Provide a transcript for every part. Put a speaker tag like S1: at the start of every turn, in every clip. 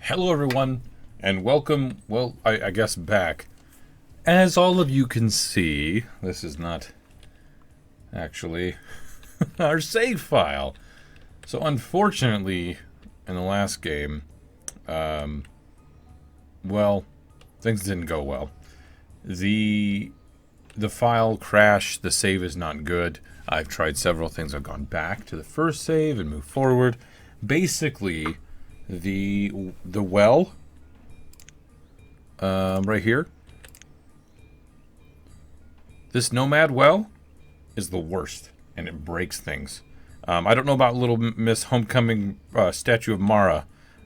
S1: Hello everyone, and welcome, well, I guess back. As all of you can see, this is not actually our save file. So unfortunately, in the last game, well, things didn't go well. The file crashed, the save is not good. I've tried several things. I've gone back to the first save and moved forward. Basically, the well right here, this Nomad well is the worst, and it breaks things. I don't know about Little Miss Homecoming statue of Mara,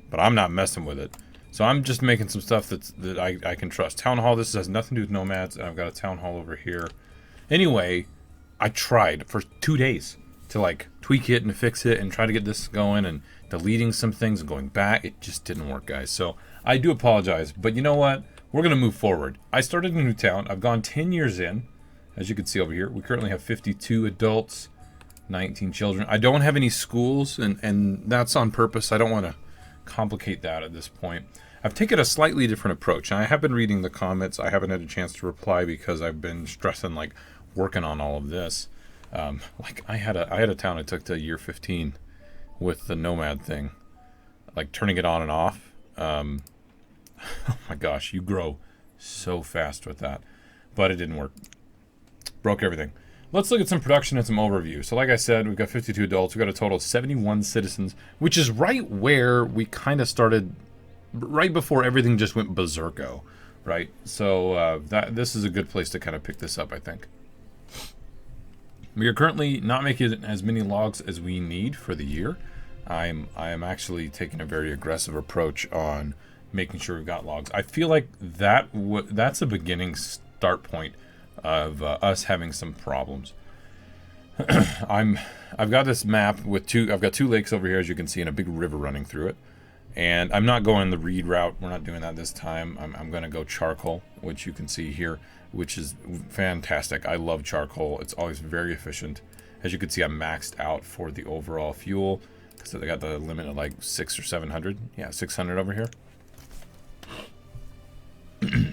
S1: but I'm not messing with it. So I'm just making some stuff that I can trust. Town hall, this has nothing to do with Nomads, and I've got a town hall over here. Anyway, I tried for 2 days to like tweak it and fix it and try to get this going and deleting some things and going back. It just didn't work, guys. So I do apologize, but you know what? We're going to move forward. I started a new town. I've gone 10 years in. As you can see over here, we currently have 52 adults, 19 children. I don't have any schools, and that's on purpose. I don't want to complicate that at this point. I've taken a slightly different approach, and I have been reading the comments. I haven't had a chance to reply because I've been stressing, like, working on all of this. Like, I had a town I took to year 15 with the Nomad thing, like turning it on and off. Oh my gosh, you grow so fast with that, but it didn't work. Broke everything. Let's look at some production and some overview. So like I said, we've got 52 adults. We've got a total of 71 citizens, which is right where we kind of started, right before everything just went berserko, right? So this is a good place to kind of pick this up, I think. We are currently not making as many logs as we need for the year. I am actually taking a very aggressive approach on making sure we've got logs. I feel like that's a beginning start point of us having some problems. I've got this map with I've got two lakes over here, as you can see, and a big river running through it. And I'm not going the reed route. We're not doing that this time. I'm going to go charcoal, which you can see here, which is fantastic. I love charcoal. It's always very efficient. As you can see, I'm maxed out for the overall fuel. So they got the limit at like 600 or 700. Yeah, 600 over here.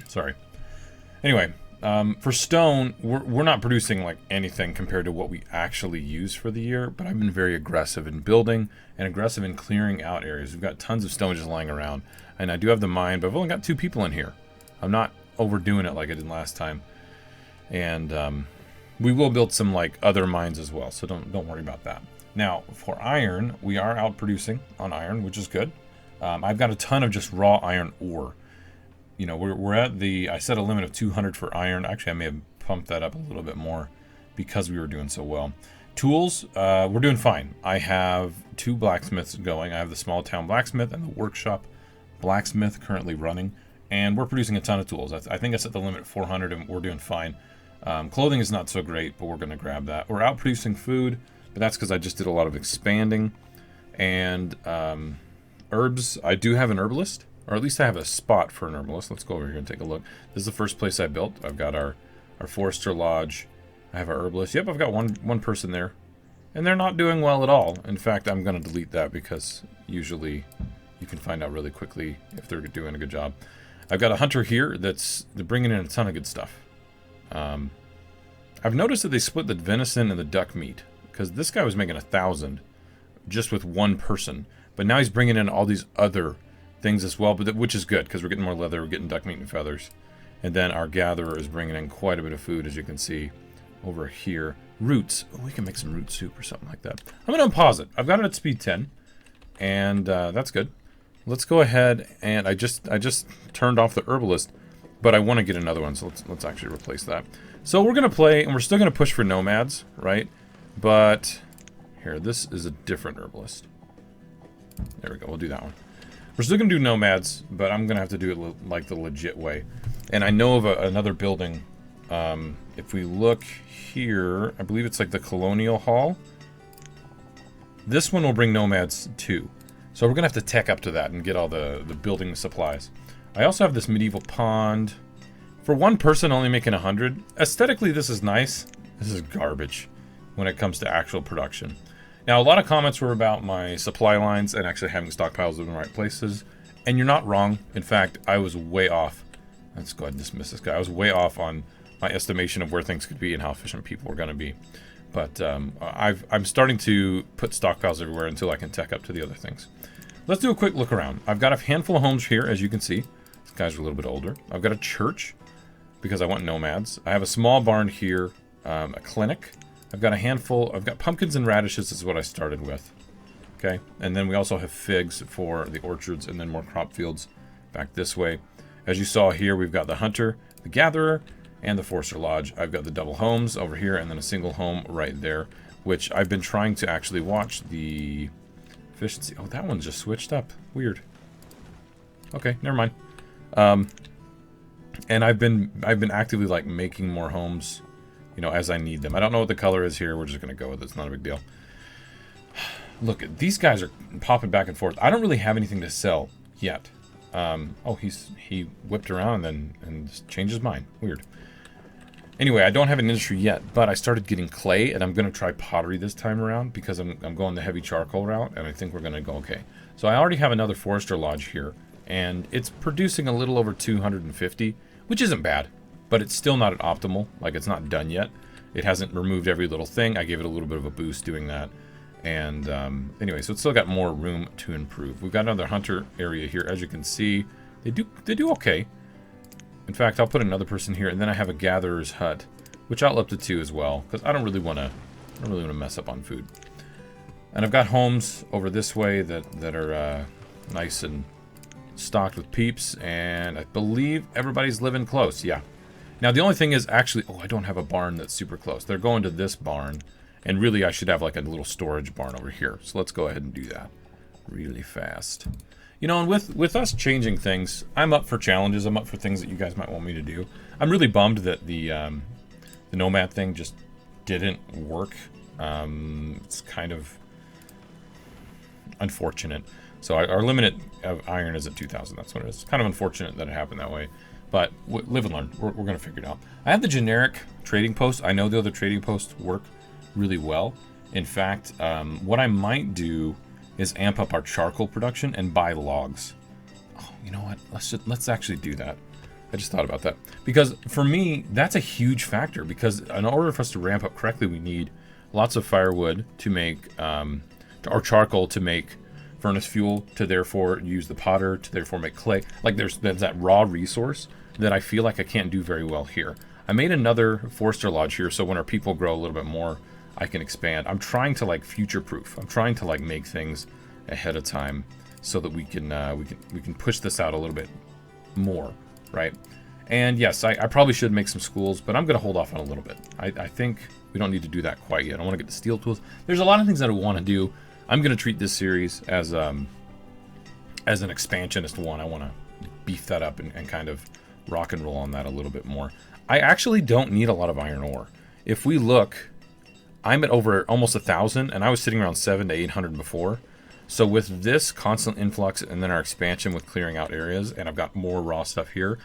S1: Sorry. Anyway, for stone, we're not producing like anything compared to what we actually use for the year, but I've been very aggressive in building and aggressive in clearing out areas. We've got tons of stone just lying around, and I do have the mine, but I've only got 2 people in here. I'm not overdoing it like I did last time, and we will build some like other mines as well, so don't worry about that. Now for iron, we are out producing on iron, which is good. I've got a ton of just raw iron ore. You know, we're at I set a limit of 200 for iron. Actually, I may have pumped that up a little bit more because we were doing so well. Tools, we're doing fine. I have 2 blacksmiths going. I have the small town blacksmith and the workshop blacksmith currently running, and we're producing a ton of tools. I think I set the limit at 400, and we're doing fine. Clothing is not so great, but we're going to grab that. We're out producing food, but that's because I just did a lot of expanding. And herbs, I do have an herbalist. Or at least I have a spot for an herbalist. Let's go over here and take a look. This is the first place I built. I've got our forester lodge. I have our herbalist. Yep, I've got one person there. And they're not doing well at all. In fact, I'm going to delete that because usually you can find out really quickly if they're doing a good job. I've got a hunter here they're bringing in a ton of good stuff. I've noticed that they split the venison and the duck meat. Because this guy was making 1,000 just with one person. But now he's bringing in all these other things as well, but which is good because we're getting more leather, we're getting duck meat and feathers. And then our gatherer is bringing in quite a bit of food, as you can see over here. Roots. Oh, we can make some root soup or something like that. I'm going to unpause it. I've got it at speed 10, and that's good. Let's go ahead, and I just turned off the herbalist, but I want to get another one, so let's actually replace that. So we're going to play, and we're still going to push for nomads, right? But here, this is a different herbalist. There we go. We'll do that one. We're still going to do nomads, but I'm going to have to do it like the legit way. And I know of another building. If we look here, I believe it's like the Colonial Hall. This one will bring nomads too. So we're going to have to tech up to that and get all the building supplies. I also have this medieval pond. For one person, only making 100. Aesthetically, this is nice. This is garbage when it comes to actual production. Now, a lot of comments were about my supply lines and actually having stockpiles in the right places. And you're not wrong. In fact, I was way off. Let's go ahead and dismiss this guy. I was way off on my estimation of where things could be and how efficient people were going to be. But I'm starting to put stockpiles everywhere until I can tech up to the other things. Let's do a quick look around. I've got a handful of homes here, as you can see. These guys are a little bit older. I've got a church, because I want nomads. I have a small barn here, a clinic. I've got a handful. I've got pumpkins and radishes is what I started with. Okay, and then we also have figs for the orchards and then more crop fields back this way. As you saw here, we've got the hunter, the gatherer, and the forester lodge. I've got the double homes over here and then a single home right there, which I've been trying to actually watch the efficiency. Oh, that one just switched up. Weird. Okay, never mind. And I've been actively like making more homes, you know, as I need them. I don't know what the color is here. We're just gonna go with it. It's not a big deal. Look, these guys are popping back and forth. I don't really have anything to sell yet. Oh, he whipped around and just changed his mind. Weird. Anyway, I don't have an industry yet, but I started getting clay, and I'm going to try pottery this time around because I'm going the heavy charcoal route, and I think we're going to go okay. So I already have another forester lodge here, and it's producing a little over 250, which isn't bad, but it's still not at optimal. Like, it's not done yet. It hasn't removed every little thing. I gave it a little bit of a boost doing that. And anyway, so it's still got more room to improve. We've got another hunter area here. As you can see, they do okay. In fact, I'll put another person here, and then I have a gatherer's hut, which I'll up to 2 as well, because I don't really want to mess up on food. And I've got homes over this way that are nice and stocked with peeps, and I believe everybody's living close. Yeah. Now the only thing is actually, oh, I don't have a barn that's super close. They're going to this barn. And really, I should have like a little storage barn over here. So let's go ahead and do that really fast. You know, and with us changing things, I'm up for challenges. I'm up for things that you guys might want me to do. I'm really bummed that the Nomad thing just didn't work. It's kind of unfortunate. So our limit of iron is at 2,000. That's what it is. It's kind of unfortunate that it happened that way. But live and learn. We're going to figure it out. I have the generic trading post. I know the other trading posts work really well. In fact, what I might do is amp up our charcoal production and buy logs. Oh, you know what? Let's actually do that. I just thought about that. Because for me, that's a huge factor. Because in order for us to ramp up correctly, we need lots of firewood to make, or charcoal to make furnace fuel, to therefore use the potter, to therefore make clay. Like there's that raw resource that I feel like I can't do very well here. I made another forester lodge here, so when our people grow a little bit more, I can expand. I'm trying to like future-proof. I'm trying to like make things ahead of time so that we can push this out a little bit more, right? And yes, I probably should make some schools, but I'm going to hold off on a little bit. I think we don't need to do that quite yet. I want to get the steel tools. There's a lot of things that I want to do. I'm going to treat this series as an expansionist one. I want to beef that up and kind of rock and roll on that a little bit more. I actually don't need a lot of iron ore. If we look, I'm at over almost 1,000, and I was sitting around 700 to 800 before. So with this constant influx and then our expansion with clearing out areas, and I've got more raw stuff here,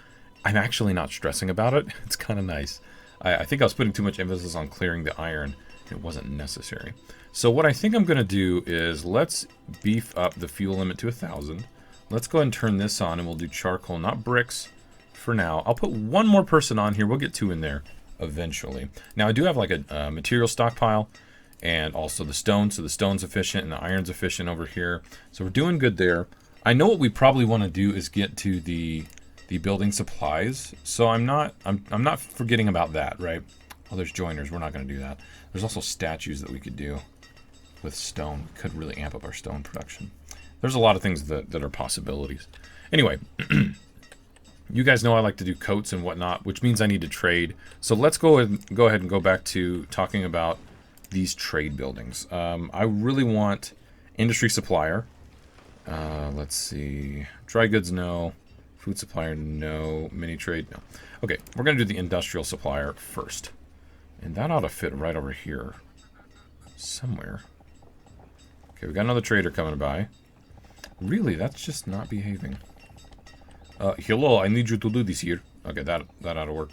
S1: I'm actually not stressing about it. It's kind of nice. I think I was putting too much emphasis on clearing the iron. It wasn't necessary. So what I think I'm going to do is let's beef up the fuel limit to 1,000. Let's go ahead and turn this on, and we'll do charcoal, not bricks for now. I'll put one more person on here. We'll get 2 in there eventually. Now I do have like a material stockpile and also the stone, so the stone's efficient and the iron's efficient over here. So we're doing good there. I know what we probably want to do is get to the building supplies. So I'm not forgetting about that, right? Oh, there's joiners. We're not going to do that. There's also statues that we could do with stone. Could really amp up our stone production. There's a lot of things that are possibilities. Anyway, you guys know I like to do coats and whatnot, which means I need to trade. So let's go ahead and go back to talking about these trade buildings. I really want industry supplier. Let's see. Dry goods, no. Food supplier, no. Mini trade, no. Okay, we're going to do the industrial supplier first. And that ought to fit right over here somewhere. Okay, we got another trader coming by. Really, that's just not behaving. Hello, I need you to do this here. Okay, that ought to work.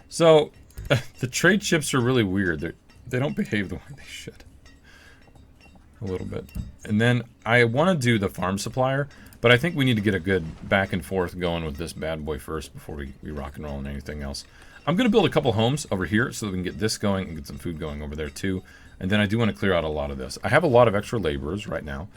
S1: So, the trade ships are really weird. They don't behave the way they should. a little bit. And then I want to do the farm supplier, but I think we need to get a good back and forth going with this bad boy first before we rock and roll and anything else. I'm going to build a couple homes over here so that we can get this going and get some food going over there too. And then I do want to clear out a lot of this. I have a lot of extra laborers right now.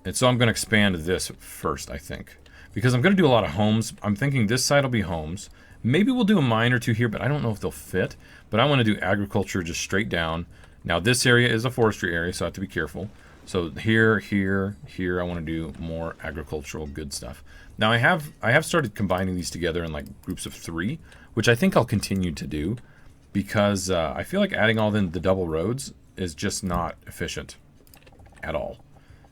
S1: And so I'm going to expand this first, I think. Because I'm going to do a lot of homes. I'm thinking this side will be homes. Maybe we'll do a mine or two here, but I don't know if they'll fit. But I want to do agriculture just straight down. Now this area is a forestry area, so I have to be careful. So here, here, here, I want to do more agricultural good stuff. Now I have started combining these together in like groups of 3, which I think I'll continue to do. Because I feel like adding all the double roads is just not efficient at all.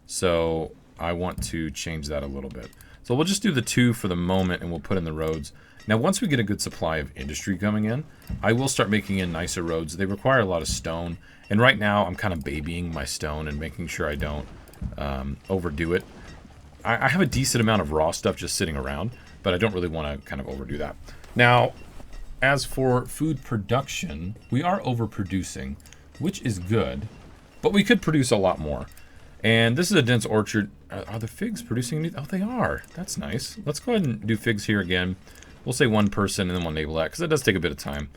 S1: So I want to change that a little bit. So we'll just do the 2 for the moment and we'll put in the roads. Now once we get a good supply of industry coming in, I will start making in nicer roads. They require a lot of stone. And right now I'm kind of babying my stone and making sure I don't overdo it. I have a decent amount of raw stuff just sitting around, but I don't really want to kind of overdo that. Now, as for food production, we are overproducing, which is good, but we could produce a lot more. And this is a dense orchard. Are the figs producing anything? Oh, they are. That's nice. Let's go ahead and do figs here again. We'll say 1 person and then we'll enable that because it does take a bit of time.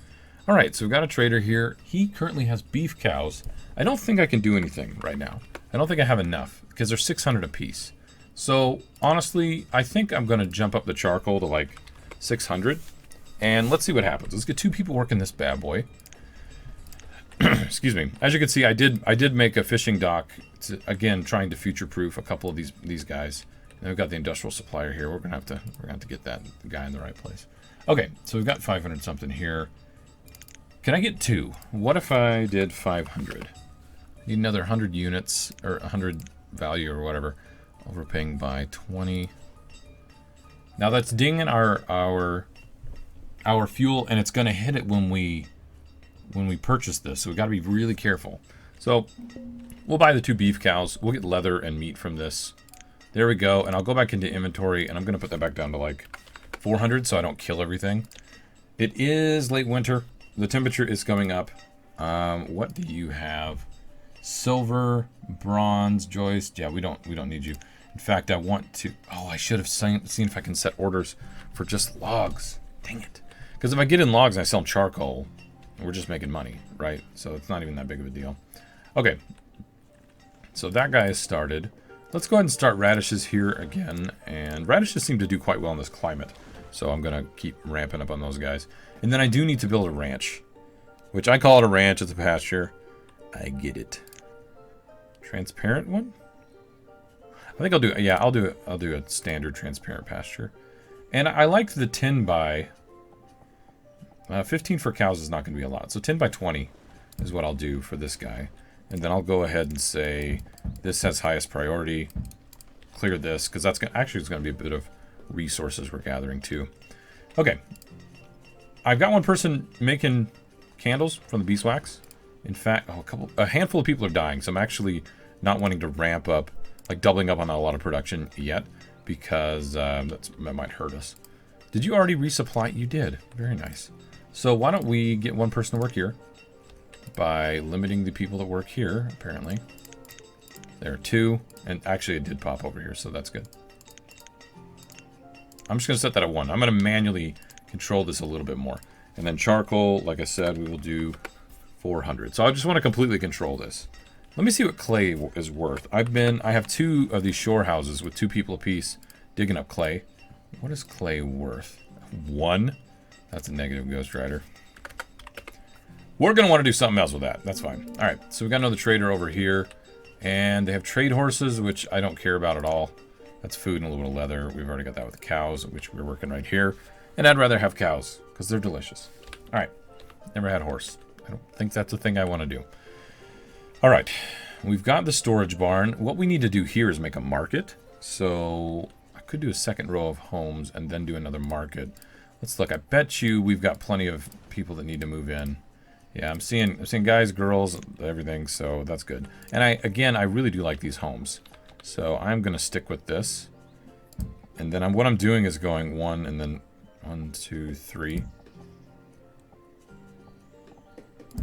S1: All right, so we've got a trader here. He currently has beef cows. I don't think I can do anything right now. I don't think I have enough because they're 600 apiece. So honestly, I think I'm going to jump up the charcoal to like 600. And let's see what happens. Let's get 2 people working this bad boy. Excuse me. As you can see, I did make a fishing dock. To, again, trying to future-proof a couple of these guys. And we've got the industrial supplier here. We're gonna have to get that guy in the right place. Okay, so we've got 500 something here. Can I get 2? What if I did 500? Need another 100 units or 100 value or whatever. Overpaying by 20. Now that's dinging our fuel, and it's gonna hit it when we purchase this, so we got to be really careful. So we'll buy the 2 beef cows. We'll get leather and meat from this. There we go. And I'll go back into inventory, and I'm going to put that back down to like 400 so I don't kill everything. It is late winter. The temperature is going up. What do you have? Silver, bronze, joist. Yeah, we don't need you. In fact, I want to... Oh, I should have seen if I can set orders for just logs. Dang it. Because if I get in logs and I sell them charcoal, we're just making money, right? So it's not even that big of a deal. Okay. So that guy has started. Let's go ahead and start radishes here again. And radishes seem to do quite well in this climate. So I'm going to keep ramping up on those guys. And then I do need to build a ranch. Which I call it a ranch. It's a pasture. I get it. Transparent one? I think I'll do... Yeah, I'll do a standard transparent pasture. And I like the 10 by... 15 for cows is not going to be a lot. So 10 by 20 is what I'll do for this guy. And then I'll go ahead and say this has highest priority. Clear this, because that's actually it's going to be a bit of resources we're gathering too. Okay. I've got one person making candles from the beeswax. In fact, a handful of people are dying. So I'm actually not wanting to ramp up, like doubling up on a lot of production yet. Because that might hurt us. Did you already resupply? You did. Very nice. So why don't we get one person to work here by limiting the people that work here, apparently. There are 2, and actually it did pop over here, so that's good. I'm just going to set that at 1. I'm going to manually control this a little bit more. And then charcoal, like I said, we will do 400. So I just want to completely control this. Let me see what clay is worth. I have 2 of these shore houses with 2 people apiece digging up clay. What is clay worth? 1? That's a negative Ghost Rider. We're going to want to do something else with that. That's fine. All right, so we've got another trader over here. And they have trade horses, which I don't care about at all. That's food and a little bit of leather. We've already got that with the cows, which we're working right here. And I'd rather have cows, because they're delicious. All right, never had a horse. I don't think that's a thing I want to do. All right, we've got the storage barn. What we need to do here is make a market. So I could do a second row of homes and then do another market. Let's look. I bet you we've got plenty of people that need to move in. Yeah, I'm seeing guys, girls, everything, so that's good. And I really do like these homes. So I'm going to stick with this. And then what I'm doing is going 1 and then 1, 2, 3.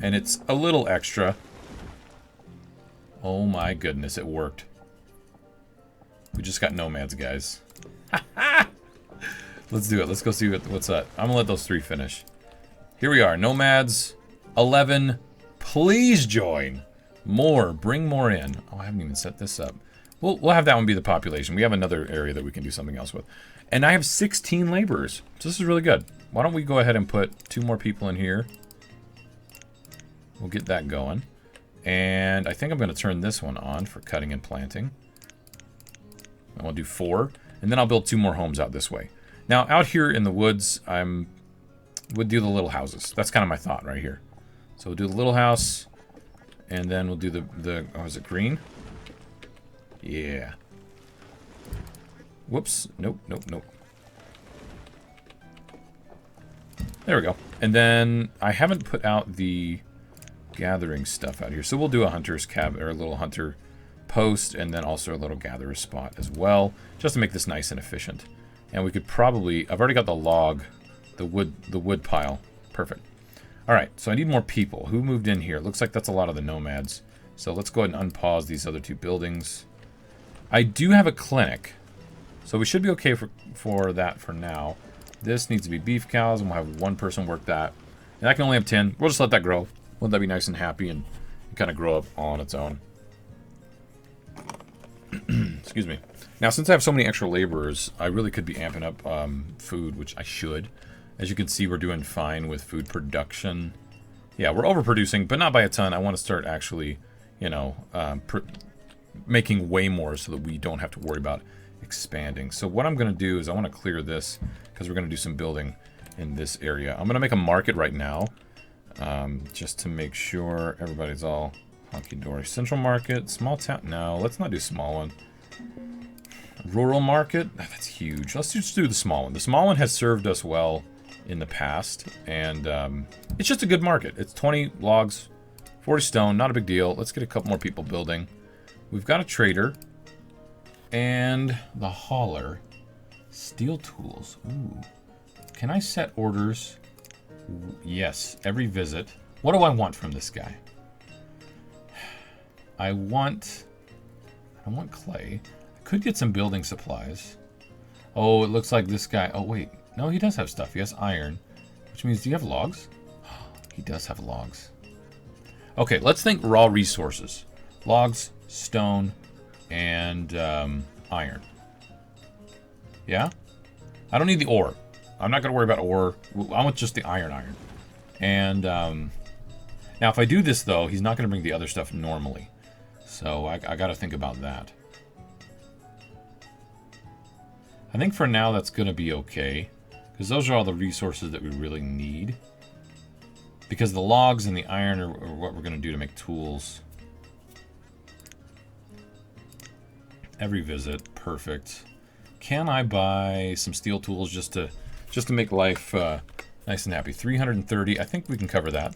S1: And it's a little extra. Oh my goodness, it worked. We just got nomads, guys. Let's do it. Let's go see what's up. I'm gonna let those 3 finish. Here we are, nomads 11. Please join. More, bring more in. Oh, I haven't even set this up. We'll have that one be the population. We have another area that we can do something else with. And I have 16 laborers. So this is really good. Why don't we go ahead and put 2 more people in here. We'll get that going. And I think I'm going to turn this one on for cutting and planting. I will do 4. And then I'll build 2 more homes out this way. Now, out here in the woods, would do the little houses. That's kind of my thought right here. So we'll do the little house. And then we'll do the oh, is it green? Yeah. Whoops. Nope, nope, nope. There we go. And then I haven't put out the gathering stuff out here. So we'll do a hunter's cabin, or a little hunter post, and then also a little gatherer spot as well, just to make this nice and efficient. And we could probably, I've already got the log, the wood pile. Perfect. All right, so I need more people. Who moved in here? Looks like that's a lot of the nomads. So let's go ahead and unpause these other 2 buildings. I do have a clinic, so we should be okay for that for now. This needs to be beef cows, and we'll have 1 person work that. And I can only have 10. We'll just let that grow. Let that be nice and happy and kind of grow up all on its own. Excuse me. Now, since I have so many extra laborers, I really could be amping up food, which I should. As you can see, we're doing fine with food production. Yeah, we're overproducing, but not by a ton. I want to start actually, you know, making way more so that we don't have to worry about expanding. So what I'm going to do is I want to clear this because we're going to do some building in this area. I'm going to make a market right now just to make sure everybody's all hunky-dory. Central market, small town. No, let's not do small one. Rural market, oh, that's huge. Let's just do the small one. The small one has served us well in the past, and it's just a good market. It's 20 logs, 40 stone, not a big deal. Let's get a couple more people building. We've got a trader and the hauler. Steel tools. Ooh. Can I set orders? Yes, every visit. What do I want from this guy? I want clay. I could get some building supplies. Oh, it looks like this guy. Oh, wait. No, he does have stuff. He has iron. Which means, do you have logs? He does have logs. Okay, let's think raw resources. Logs, stone, and iron. Yeah? I don't need the ore. I'm not going to worry about ore. I want just the iron. And now if I do this, though, he's not going to bring the other stuff normally. So I got to think about that. I think for now that's going to be okay. Because those are all the resources that we really need. Because the logs and the iron are what we're going to do to make tools. Every visit. Perfect. Can I buy some steel tools just to make life nice and happy? 330. I think we can cover that.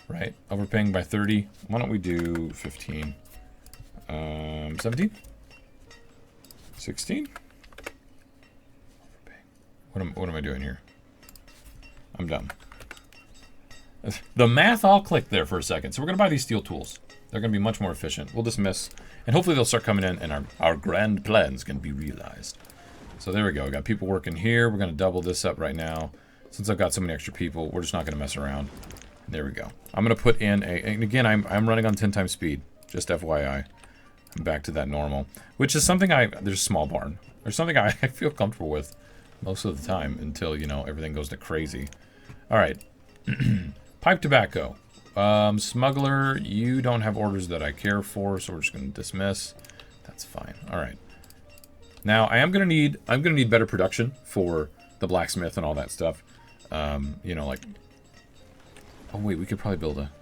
S1: Right? Overpaying by 30. Why don't we do 15? 17? 16? What am I doing here? I'm done. The math all clicked there for a second. So we're going to buy these steel tools. They're going to be much more efficient. We'll dismiss. And hopefully they'll start coming in and our grand plans can be realized. So there we go. We got people working here. We're going to double this up right now. Since I've got so many extra people, we're just not going to mess around. There we go. I'm going to put in a... And again, I'm running on 10 times speed. Just FYI. I'm back to that normal. Which is something there's a small barn. There's something I feel comfortable with most of the time until, you know, everything goes to crazy. All right. Pipe tobacco. Smuggler, you don't have orders that I care for, so we're just going to dismiss. That's fine. All right. Now, I'm going to need better production for the blacksmith and all that stuff. You know, like... Oh, wait, we could probably build a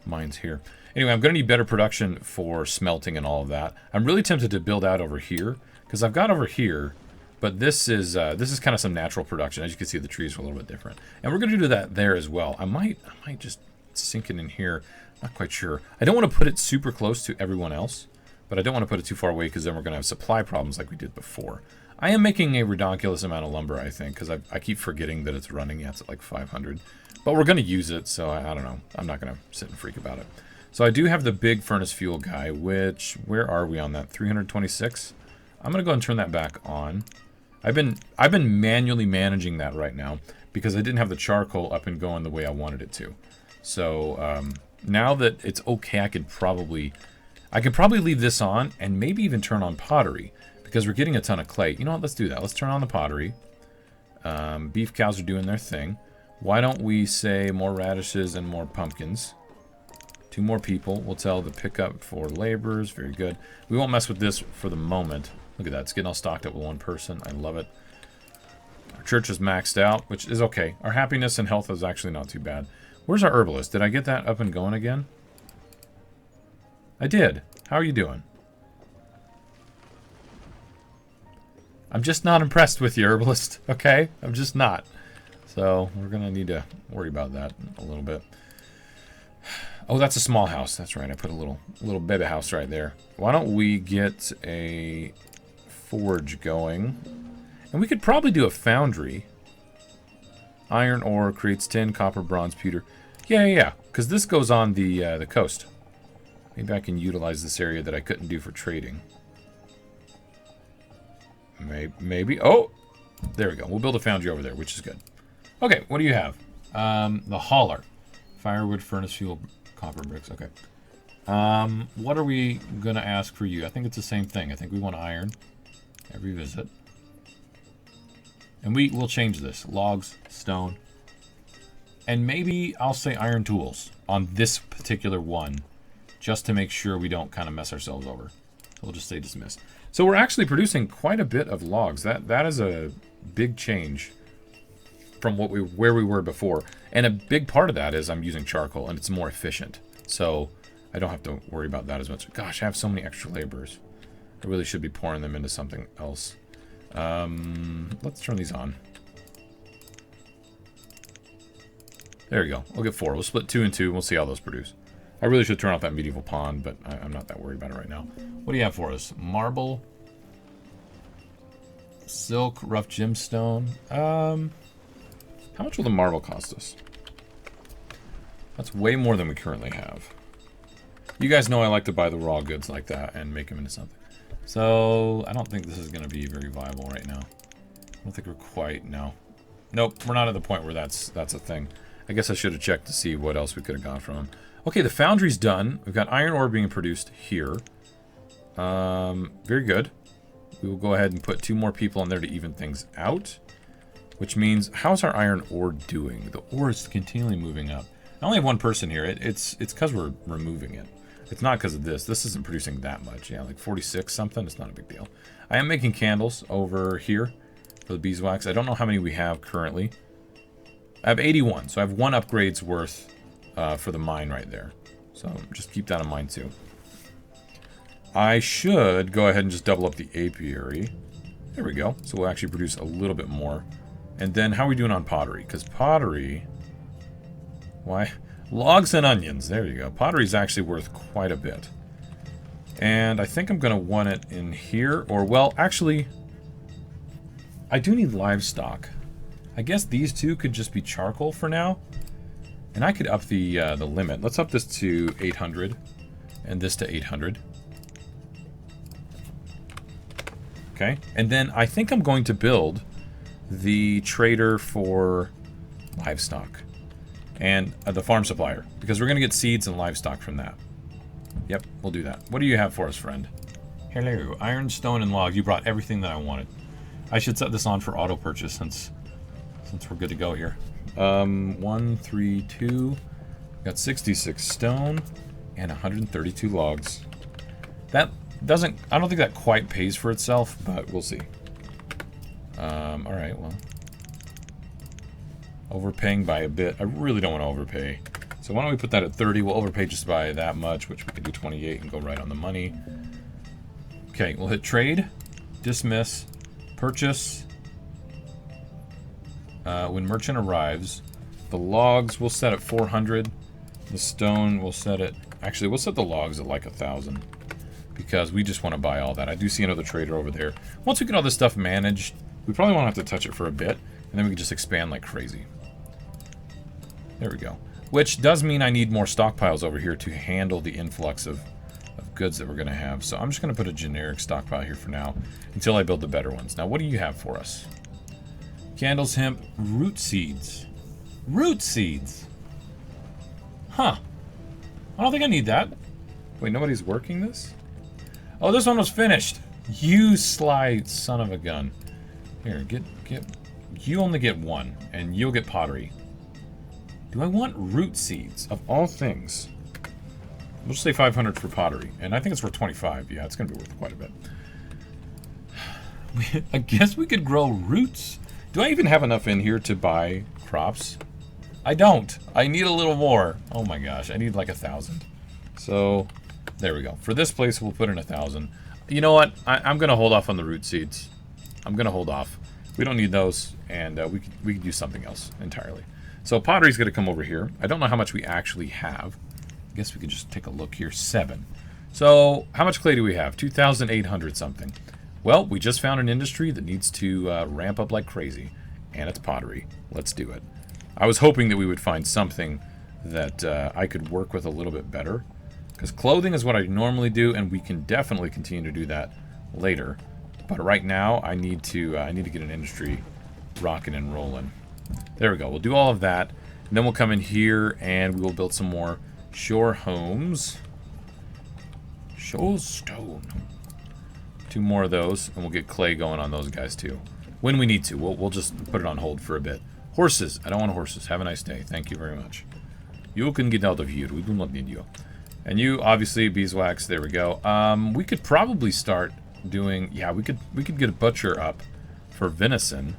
S1: mines here. Anyway, I'm going to need better production for smelting and all of that. I'm really tempted to build out over here, because I've got over here... But this is kind of some natural production. As you can see, the trees are a little bit different. And we're going to do that there as well. I might just sink it in here. Not quite sure. I don't want to put it super close to everyone else. But I don't want to put it too far away because then we're going to have supply problems like we did before. I am making a ridiculous amount of lumber, I think. Because I keep forgetting that it's running. Yeah, it's at like 500. But we're going to use it, so I don't know. I'm not going to sit and freak about it. So I do have the big furnace fuel guy, which, where are we on that? 326? I'm going to go and turn that back on. I've been manually managing that right now because I didn't have the charcoal up and going the way I wanted it to. So now that it's okay, I could probably leave this on and maybe even turn on pottery because we're getting a ton of clay. You know what? Let's do that. Let's turn on the pottery. Beef cows are doing their thing. Why don't we say more radishes and more pumpkins? 2 more people. We'll tell the pickup for laborers. Very good. We won't mess with this for the moment. Look at that. It's getting all stocked up with 1 person. I love it. Our church is maxed out, which is okay. Our happiness and health is actually not too bad. Where's our herbalist? Did I get that up and going again? I did. How are you doing? I'm just not impressed with you, herbalist. Okay? I'm just not. So we're going to need to worry about that a little bit. Oh, that's a small house. That's right. I put a little baby house right there. Why don't we get a forge going? And we could probably do a foundry. Iron ore creates tin, copper, bronze, pewter. Yeah. Because this goes on the coast. Maybe I can utilize this area that I couldn't do for trading. Maybe. Oh! There we go. We'll build a foundry over there, which is good. Okay, what do you have? The hauler. Firewood, furnace fuel, copper bricks. Okay. What are we going to ask for you? I think it's the same thing. I think we want iron every visit. And we'll change this. Logs, stone. And maybe I'll say iron tools on this particular one. Just to make sure we don't kind of mess ourselves over. So we'll just say dismiss. So we're actually producing quite a bit of logs. That is a big change from where we were before. And a big part of that is I'm using charcoal and it's more efficient. So I don't have to worry about that as much. Gosh, I have so many extra laborers. I really should be pouring them into something else. Let's turn these on. There we go. We'll get 4. We'll split 2 and 2 and we'll see how those produce. I really should turn off that medieval pond, but I'm not that worried about it right now. What do you have for us? Marble. Silk, rough gemstone. How much will the marble cost us? That's way more than we currently have. You guys know I like to buy the raw goods like that and make them into something. So, I don't think this is going to be very viable right now. I don't think we're quite, no. Nope, we're not at the point where that's a thing. I guess I should have checked to see what else we could have got from them. Okay, the foundry's done. We've got iron ore being produced here. Very good. We will go ahead and put 2 more people in there to even things out. Which means, how's our iron ore doing? The ore is continually moving up. I only have 1 person here. It's because we're removing it. It's not because of this. This isn't producing that much. Yeah, like 46 something. It's not a big deal. I am making candles over here for the beeswax. I don't know how many we have currently. I have 81, so I have 1 upgrade's worth for the mine right there. So just keep that in mind too. I should go ahead and just double up the apiary. There we go. So we'll actually produce a little bit more. And then how are we doing on pottery? Because pottery... Why? Logs and onions. There you go. Pottery is actually worth quite a bit. And I think I'm going to want it in here. Or, well, actually... I do need livestock. I guess these 2 could just be charcoal for now. And I could up the limit. Let's up this to 800. And this to 800. Okay. And then I think I'm going to build the trader for livestock. And the farm supplier. Because we're going to get seeds and livestock from that. Yep, we'll do that. What do you have for us, friend? Hello. Iron, stone, and log. You brought everything that I wanted. I should set this on for auto purchase since we're good to go here. 1, 3, 2. Got 66 stone and 132 logs. That doesn't... I don't think that quite pays for itself, but we'll see. Alright, well... Overpaying by a bit. I really don't want to overpay. So why don't we put that at 30? We'll overpay just by that much, which we could do 28 and go right on the money. Okay, we'll hit trade, dismiss, purchase. When merchant arrives, the logs we'll set at 400. The stone we'll set at... Actually, we'll set the logs at like 1,000. Because we just want to buy all that. I do see another trader over there. Once we get all this stuff managed, we probably won't have to touch it for a bit. And then we can just expand like crazy. There we go. Which does mean I need more stockpiles over here to handle the influx of goods that we're going to have. So I'm just going to put a generic stockpile here for now until I build the better ones. Now, what do you have for us? Candles, hemp, root seeds. Root seeds! Huh. I don't think I need that. Wait, nobody's working this? Oh, this one was finished. You sly son of a gun. Here, get... You only get one, and you'll get pottery. Do I want root seeds? Of all things. We'll just say 500 for pottery. And I think it's worth 25. Yeah, it's going to be worth quite a bit. I guess we could grow roots. Do I even have enough in here to buy crops? I don't. I need a little more. Oh my gosh, I need like 1,000. So, there we go. For this place, we'll put in 1,000. You know what? I'm going to hold off on the root seeds. I'm going to hold off. We don't need those, and we could do something else entirely. So pottery's going to come over here. I don't know how much we actually have. I guess we could just take a look here. 7. So how much clay do we have? 2,800 something. Well, we just found an industry that needs to ramp up like crazy, and it's pottery. Let's do it. I was hoping that we would find something that I could work with a little bit better, because clothing is what I normally do, and we can definitely continue to do that later. But right now, I need to get an industry rocking and rolling. There we go. We'll do all of that, and then we'll come in here and we will build some more shore homes. Shore stone. 2 more of those, and we'll get clay going on those guys too. When we need to, we'll just put it on hold for a bit. Horses. I don't want horses. Have a nice day. Thank you very much. You can get out of here. We do not need you. And you, obviously, beeswax. There we go. We could probably start doing... Yeah, we could get a butcher up for venison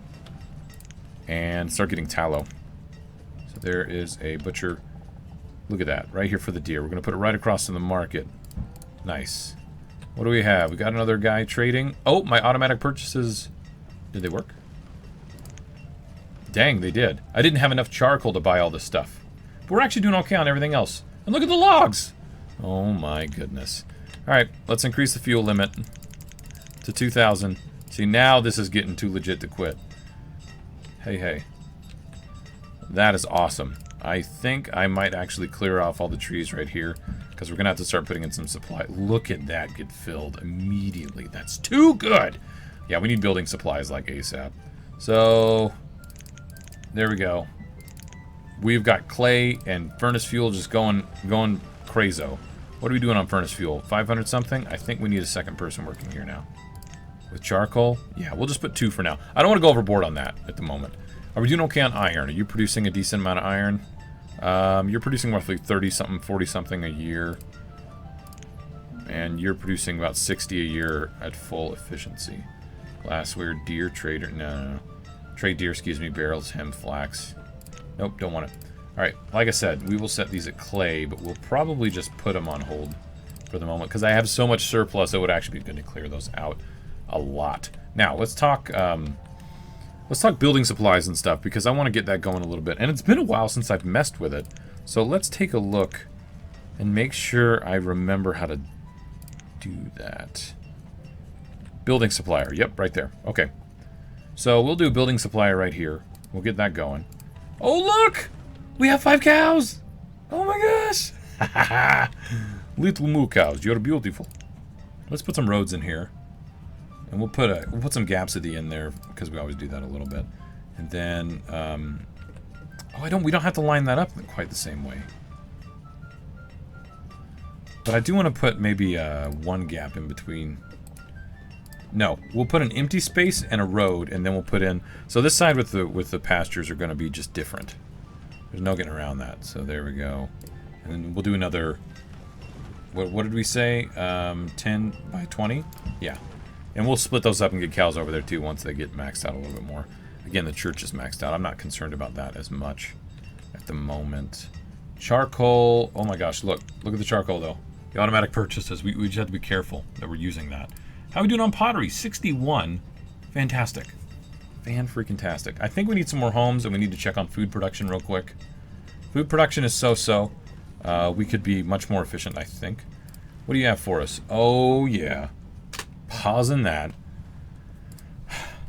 S1: and start getting tallow. So there is a butcher. Look at that. Right here for the deer. We're going to put it right across in the market. Nice. What do we have? We got another guy trading. Oh, my automatic purchases. Did they work? Dang, they did. I didn't have enough charcoal to buy all this stuff. But we're actually doing okay on everything else. And look at the logs! Oh my goodness. Alright, let's increase the fuel limit to 2,000. See, now this is getting too legit to quit. Hey, hey. That is awesome. I think I might actually clear off all the trees right here, because we're going to have to start putting in some supply. Look at that get filled immediately. That's too good! Yeah, we need building supplies like ASAP. So, there we go. We've got clay and furnace fuel just going crazo. What are we doing on furnace fuel? 500 something? I think we need a second person working here now. With charcoal? Yeah, we'll just put 2 for now. I don't want to go overboard on that at the moment. Are we doing okay on iron? Are you producing a decent amount of iron? You're producing roughly 30-something, 40-something a year. And you're producing about 60 a year at full efficiency. Glassware, deer, trader. No. Trade deer, excuse me. Barrels, hemp, flax. Nope, don't want it. Alright, like I said, we will set these at clay, but we'll probably just put them on hold for the moment, because I have so much surplus, it would actually be good to clear those out a lot. Now, let's talk building supplies and stuff, because I want to get that going a little bit. And it's been a while since I've messed with it. So let's take a look and make sure I remember how to do that. Building supplier. Yep, right there. Okay. So we'll do building supplier right here. We'll get that going. Oh, look! We have 5 cows! Oh my gosh! Little moo cows, you're beautiful. Let's put some roads in here. And we'll put some gaps at the end there, because we always do that a little bit. And then, oh, we don't have to line that up quite the same way. But I do want to put maybe one gap in between. No, we'll put an empty space and a road, and then we'll put in... So this side with the pastures are going to be just different. There's no getting around that. So there we go. And then we'll do another... What did we say? 10 by 20? Yeah. And we'll split those up and get cows over there too once they get maxed out a little bit more. Again, the church is maxed out. I'm not concerned about that as much at the moment. Charcoal. Oh my gosh, look at the charcoal though. The automatic purchases. We just have to be careful that we're using that. How are we doing on pottery? 61. Fantastic. Fan-freaking-tastic. I think we need some more homes, and we need to check on food production real quick. Food production is so-so. We could be much more efficient, I think. What do you have for us? Oh, yeah. Pausing that.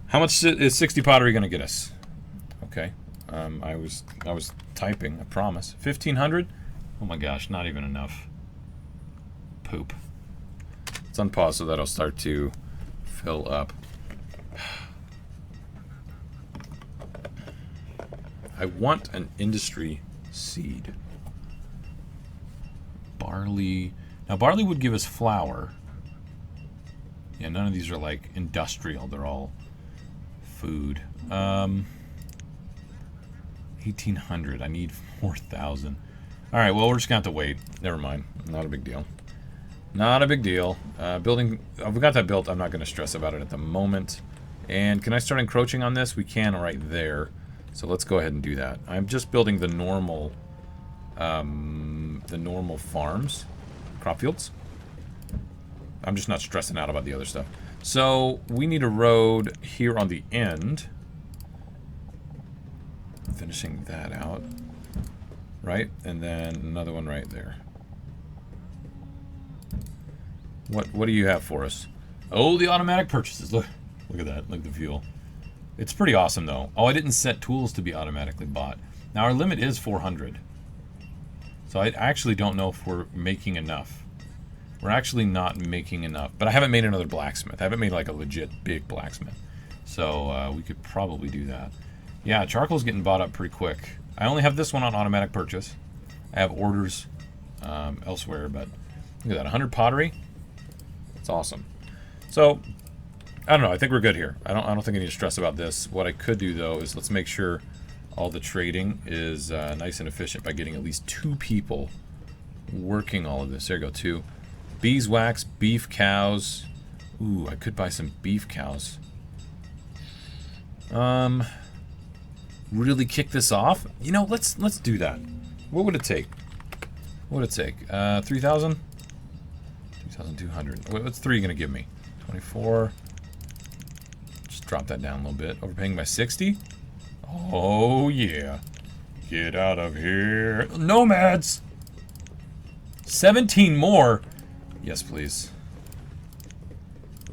S1: How much is 60 pottery going to get us? Okay. I was typing, I promise. 1,500? Oh my gosh, not even enough. Poop. Let's unpause so that'll start to fill up. I want an industry seed. Barley. Now, barley would give us flour. Yeah, none of these are like industrial. They're all food. 1,800. I need 4,000. All right, well, we're just going to have to wait. Never mind. Not a big deal. Not a big deal. Building. Oh, we got that built. I'm not going to stress about it at the moment. And can I start encroaching on this? We can right there. So let's go ahead and do that. I'm just building the normal farms, crop fields. I'm just not stressing out about the other stuff. So we need a road here on the end. Finishing that out. Right? And then another one right there. What do you have for us? Oh, the automatic purchases. Look at that. Look at the fuel. It's pretty awesome, though. Oh, I didn't set tools to be automatically bought. Now, our limit is 400. So I actually don't know if we're making enough. We're actually not making enough. But I haven't made another blacksmith. I haven't made, like, a legit big blacksmith. So we could probably do that. Yeah, charcoal's getting bought up pretty quick. I only have this one on automatic purchase. I have orders elsewhere, but look at that. 100 pottery. That's awesome. So I don't know. I think we're good here. I don't think I need to stress about this. What I could do, though, is let's make sure all the trading is nice and efficient by getting at least 2 people working all of this. There you go, 2. Beeswax, beef cows. Ooh, I could buy some beef cows. Really kick this off? You know, let's do that. What would it take? What would it take? 3,000? 2,200. What's 3 gonna give me? 24. Just drop that down a little bit. Overpaying by 60? Oh yeah. Get out of here. Nomads! 17 more? Yes, please.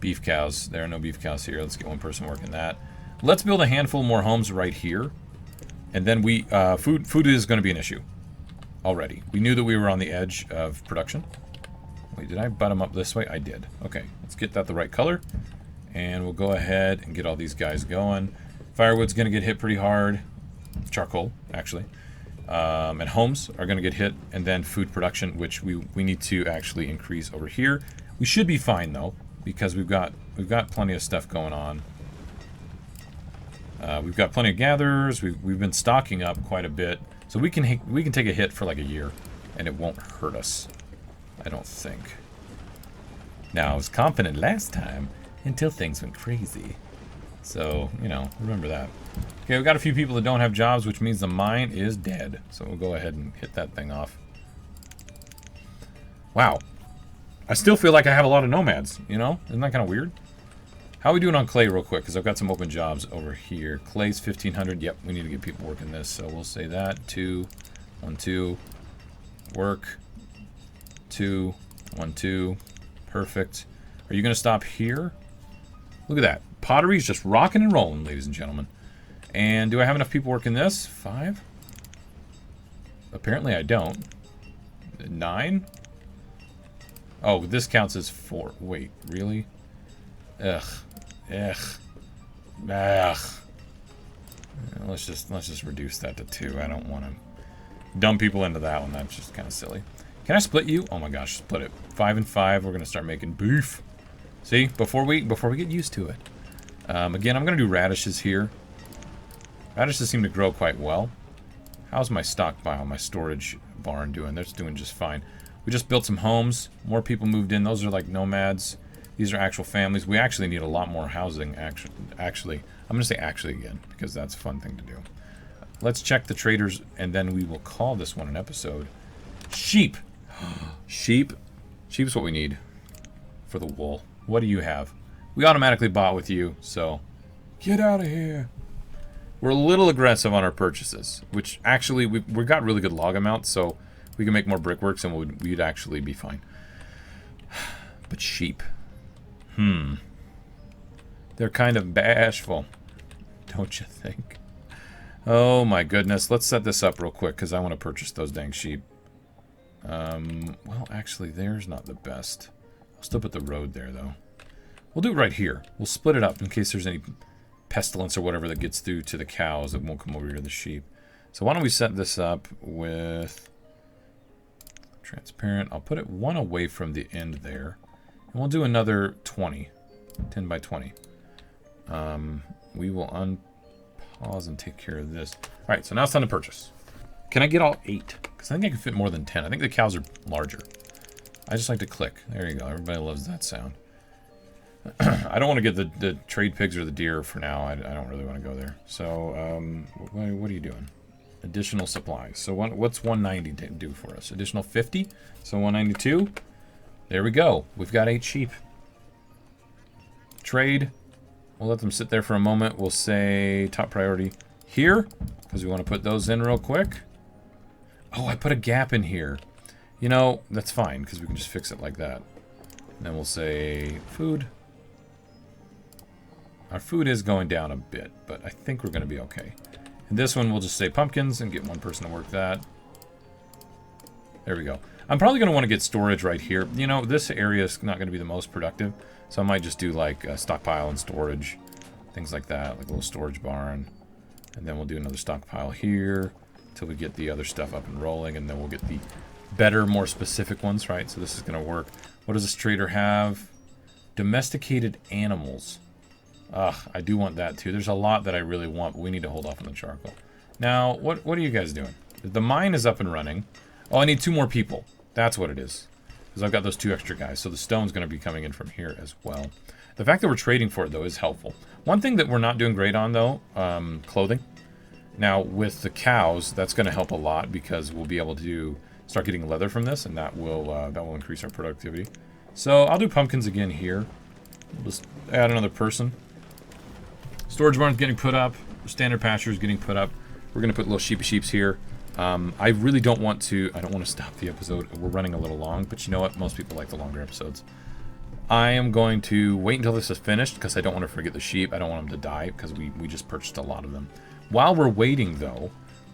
S1: Beef cows. There are no beef cows here. Let's get 1 person working that. Let's build a handful more homes right here. And then we, food is going to be an issue. Already. We knew that we were on the edge of production. Wait, did I butt them up this way? I did. Okay, let's get that the right color. And we'll go ahead and get all these guys going. Firewood's going to get hit pretty hard. Charcoal, actually. And homes are going to get hit. And then food production, which we need to actually increase over here. We should be fine, though, because we've got plenty of stuff going on. We've got plenty of gatherers. We've been stocking up quite a bit, so we can take a hit for like a year, and it won't hurt us, I don't think. Now I was confident last time until things went crazy, so you know, remember that. Okay, we've got a few people that don't have jobs, which means the mine is dead. So we'll go ahead and hit that thing off. Wow, I still feel like I have a lot of nomads. You know, isn't that kind of weird? How are we doing on clay real quick? Because I've got some open jobs over here. Clay's 1,500. Yep, we need to get people working this. So we'll say that. 2, 1, 2. Work. 2, 1, 2. Perfect. Are you going to stop here? Look at that. Pottery's just rocking and rolling, ladies and gentlemen. And do I have enough people working this? 5? Apparently I don't. 9? Oh, this counts as 4. Wait, really? Ugh. Ugh. Ugh. Let's just reduce that to 2. I don't want to dump people into that one. That's just kind of silly. Can I split you? Oh my gosh, split it. 5 and 5. We're gonna start making beef. See, before we get used to it. Again, I'm gonna do radishes here. Radishes seem to grow quite well. How's my stockpile, my storage barn doing? That's doing just fine. We just built some homes. More people moved in. Those are like nomads. These are actual families. We actually need a lot more housing, actually. I'm going to say actually again, because that's a fun thing to do. Let's check the traders, and then we will call this one an episode. Sheep! Sheep? Sheep's what we need for the wool. What do you have? We automatically bought with you, so get out of here. We're a little aggressive on our purchases, which actually, we've got really good log amounts, so we can make more brickworks, and we'd actually be fine. But sheep... They're kind of bashful, don't you think? Oh my goodness. Let's set this up real quick because I want to purchase those dang sheep. Well, actually, there's not the best. I'll still put the road there, though. We'll do it right here. We'll split it up in case there's any pestilence or whatever that gets through to the cows that won't come over here to the sheep. So why don't we set this up with transparent. I'll put it one away from the end there. And we'll do another 20. 10 by 20. We will unpause and take care of this. All right, so now it's time to purchase. Can I get all 8? Because I think I can fit more than 10. I think the cows are larger. I just like to click. There you go. Everybody loves that sound. I don't want to get the trade pigs or the deer for now. I don't really want to go there. So, what are you doing? Additional supplies. So what's 190 do for us? Additional 50? So 192? There we go. We've got 8 sheep. Trade. We'll let them sit there for a moment. We'll say top priority here, because we want to put those in real quick. Oh, I put a gap in here. You know, that's fine, because we can just fix it like that. And then we'll say food. Our food is going down a bit, but I think we're going to be okay. And this one, we'll just say pumpkins and get one person to work that. There we go. I'm probably going to want to get storage right here. You know, this area is not going to be the most productive, so I might just do like stockpile and storage, things like that, like a little storage barn. And then we'll do another stockpile here until we get the other stuff up and rolling, and then we'll get the better, more specific ones, right? So this is going to work. What does this trader have? Domesticated animals. Ugh, I do want that too. There's a lot that I really want, but we need to hold off on the charcoal. Now, what are you guys doing? The mine is up and running. Oh, I need 2 more people. That's what it is. Because I've got those 2 extra guys. So the stone's going to be coming in from here as well. The fact that we're trading for it, though, is helpful. One thing that we're not doing great on, though, clothing. Now, with the cows, that's going to help a lot because we'll be able to start getting leather from this, and that will increase our productivity. So I'll do pumpkins again here. We'll just add another person. Storage barn's getting put up. Standard pasture is getting put up. We're going to put little sheeps here. I really don't want to... I don't want to stop the episode. We're running a little long, but you know what? Most people like the longer episodes. I am going to wait until this is finished because I don't want to forget the sheep. I don't want them to die because we just purchased a lot of them. While we're waiting, though,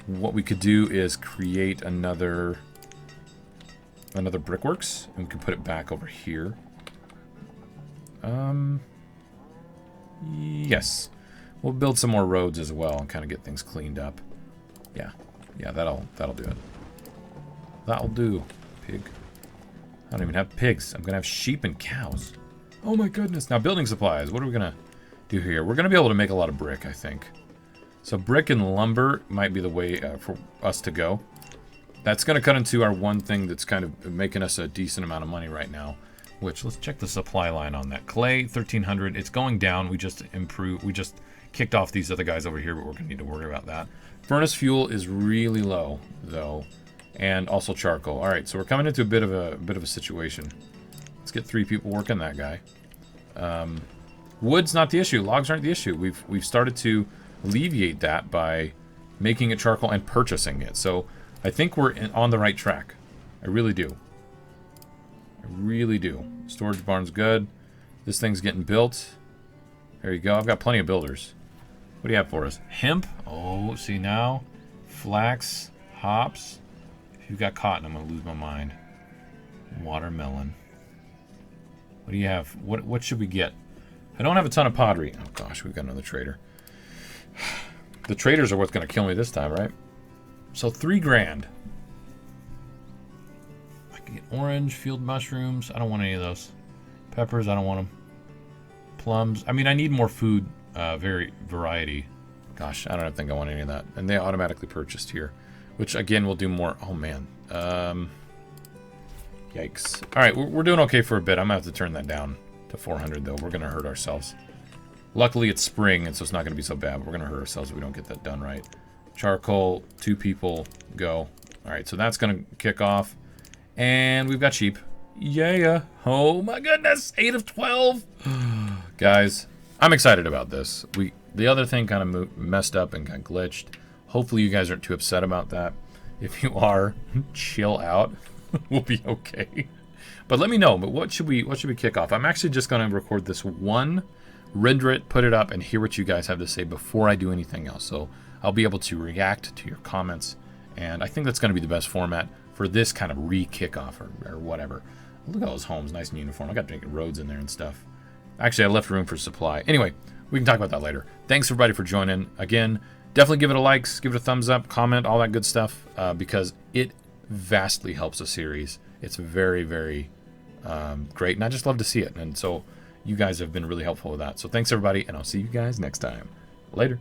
S1: what we could do is create another brickworks, and we can put it back over here. Yes. We'll build some more roads as well and kind of get things cleaned up. Yeah, that'll do it. That'll do. Pig. I don't even have pigs. I'm gonna have sheep and cows. Oh my goodness. Now building supplies. What are we gonna do here? We're gonna be able to make a lot of brick, I think. So brick and lumber might be the way for us to go. That's gonna cut into our one thing that's kind of making us a decent amount of money right now. Which, let's check the supply line on that. Clay, 1,300. It's going down. We just kicked off these other guys over here, but we're gonna need to worry about that. Furnace fuel is really low, though, and also charcoal. All right, so we're coming into a bit of a situation. Let's get 3 people working that guy. Wood's not the issue. Logs aren't the issue. We've started to alleviate that by making it charcoal and purchasing it. So I think we're on the right track. I really do. I really do. Storage barn's good. This thing's getting built. There you go. I've got plenty of builders. What do you have for us? Hemp. Oh, see now. Flax. Hops. If you've got cotton, I'm going to lose my mind. Watermelon. What do you have? What should we get? I don't have a ton of pottery. Oh gosh, we've got another trader. The traders are what's going to kill me this time, right? So 3 grand. I can get orange, field mushrooms. I don't want any of those. Peppers, I don't want them. Plums. I mean, I need more food variety. Gosh, I don't think I want any of that. And they automatically purchased here, which again will do more. Oh man. Yikes. All right, we're doing okay for a bit. I'm gonna have to turn that down to 400 though. We're gonna hurt ourselves. Luckily it's spring, and so it's not gonna be so bad. But we're gonna hurt ourselves if we don't get that done right. Charcoal, 2 people, go. All right, so that's gonna kick off, and we've got sheep. Yeah. Oh my goodness, 8 of 12. Guys, I'm excited about this. The other thing kind of messed up and got glitched. Hopefully you guys aren't too upset about that. If you are, chill out. We'll be okay. But let me know. But what should we kick off? I'm actually just going to record this one, render it, put it up, and hear what you guys have to say before I do anything else. So I'll be able to react to your comments, and I think that's going to be the best format for this kind of re-kickoff or whatever. Look at all those homes, nice and uniform. I got to make roads in there and stuff. Actually, I left room for supply. Anyway, we can talk about that later. Thanks everybody for joining. Again, definitely give it a like, give it a thumbs up, comment, all that good stuff, because it vastly helps the series. It's very, very great, and I just love to see it. And so you guys have been really helpful with that. So thanks everybody, and I'll see you guys next time. Later.